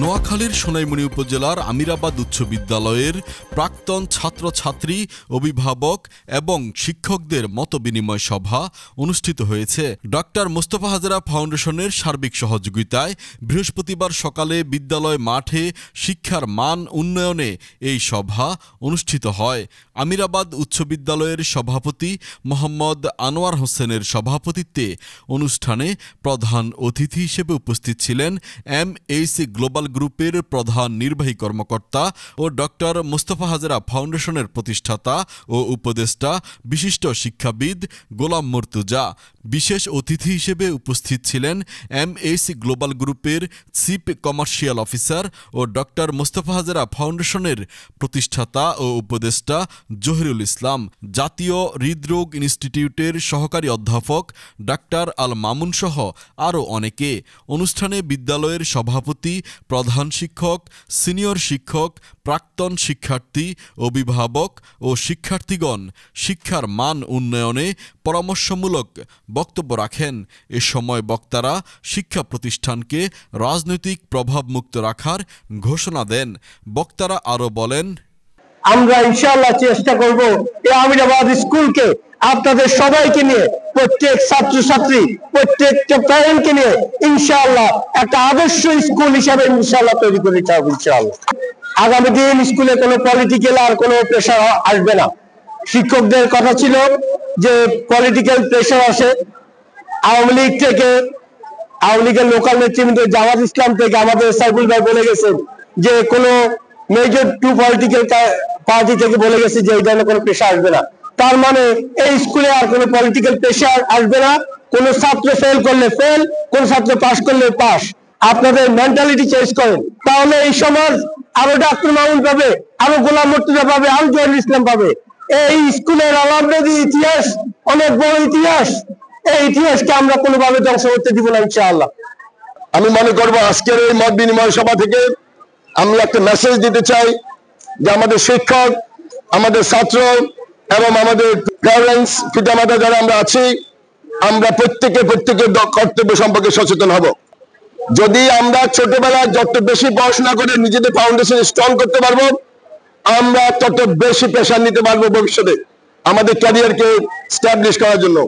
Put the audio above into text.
নোয়াখালীর সোনাইমুড়ি উপজেলার আমিরাবাদ উচ্চ বিদ্যালয়ের প্রাক্তন ছাত্রছাত্রী, অভিভাবক এবং শিক্ষকদের মতবিনিময় সভা অনুষ্ঠিত হয়েছে। ডক্টর মোস্তফা হাজেরা ফাউন্ডেশনের সার্বিক সহযোগিতায় বৃহস্পতিবার সকালে বিদ্যালয় মাঠে শিক্ষার মান উন্নয়নে এই সভা অনুষ্ঠিত হয়। আমিরাবাদ উচ্চ বিদ্যালয়ের সভাপতি মোহাম্মদ আনোয়ার হোসেনের সভাপতিত্বে অনুষ্ঠানে প্রধান অতিথি হিসেবে উপস্থিত ছিলেন MAC গ্লোবাল গ্রুপের প্রধান নির্বাহী কর্মকর্তা ও ডক্টর মোস্তফা হাজেরা ফাউন্ডেশনের প্রতিষ্ঠাতা ও উপদেষ্টা বিশিষ্ট শিক্ষাবিদ গোলাম মর্তুজা। বিশেষ অতিথি হিসেবে উপস্থিত ছিলেন MAC গ্লোবাল গ্রুপের চিফ কমার্শিয়াল অফিসার ও ডক্টর মোস্তফা হাজেরা ফাউন্ডেশনের প্রতিষ্ঠাতা ও উপদেষ্টা জহিরুল ইসলাম, জাতীয় হৃদরোগ ইনস্টিটিউটের সহকারী অধ্যাপক ডাক্তার আল মামুন সহ আরও অনেকে। অনুষ্ঠানে বিদ্যালয়ের সভাপতি, প্রধান শিক্ষক, সিনিয়র শিক্ষক, প্রাক্তন শিক্ষার্থী, অভিভাবক ও শিক্ষার্থীগণ শিক্ষার মান উন্নয়নে পরামর্শমূলক বক্তব্য রাখেন। এ সময় বক্তারা শিক্ষা প্রতিষ্ঠানকে রাজনৈতিক প্রভাবমুক্ত রাখার ঘোষণা দেন। বক্তারা আরও বলেন, আমরা ইনশাআল্লাহ চেষ্টা করব এই আমিরাবাদ স্কুলকে আপনাদের সবাইকে নিয়ে, প্রত্যেক ছাত্রছাত্রী, প্রত্যেকটা প্যারেন্টকে নিয়ে ইনশাআল্লাহ একটা আদর্শ স্কুল হিসাবে ইনশাআল্লাহ তৈরি করে দিতে হবে। ইনশাআল্লাহ আগামী দিন স্কুলে কোনো পলিটিক্যাল আর কোনো প্রেশার আসবে না। শিক্ষকদের কথা ছিল যে পলিটিক্যাল প্রেশার আসে আওয়ামী লীগ থেকে, আওয়ামী লীগের লোকাল নেতৃবৃন্দ, জামাত ইসলাম থেকে আমাদের সাইফুল ভাই বলে গেছেন যে কোনো মেজর টু পলিটিক্যাল পার্টি থেকে বলে গেছে যে এই ধরনের কোনো প্রেশার আসবে না। তার মানে এই স্কুলে আর কোনো পলিটিক্যাল প্রেশার আসবে না। কোনো ছাত্র ফেল করলে ফেল, কোন ছাত্র পাস করলে পাস। আপনাদের মেন্টালিটি চেঞ্জ করেন, তাহলে এই সমাজ আরো ডাক্তার মামুন পাবে, আরো গোলাম মর্তুজা পাবে, আরো জহিরুল ইসলাম পাবে। এই স্কুলের আলমনদী ইতিহাস অনেক বড় ইতিহাস। এই ইতিহাসকে আমরা কোনোভাবে ধ্বংস করতে দিব না ইনশাআল্লাহ। আমি মনে করবো আজকের এই মত বিনিময় সভা থেকে আমি একটা মেসেজ দিতে চাই যে আমাদের শিক্ষক, আমাদের ছাত্র এবং আমাদের প্যারেন্টস, পিতামাতা যারা আমরা আছি, আমরা প্রত্যেকের কর্তব্য সম্পর্কে সচেতন হব। যদি আমরা ছোটবেলায় যত বেশি পড়াশোনা করে নিজেদের ফাউন্ডেশন স্ট্রং করতে পারবো, আমরা তত বেশি প্রেশার নিতে পারবো ভবিষ্যতে আমাদের ক্যারিয়ারকে স্টাবলিশ করার জন্য।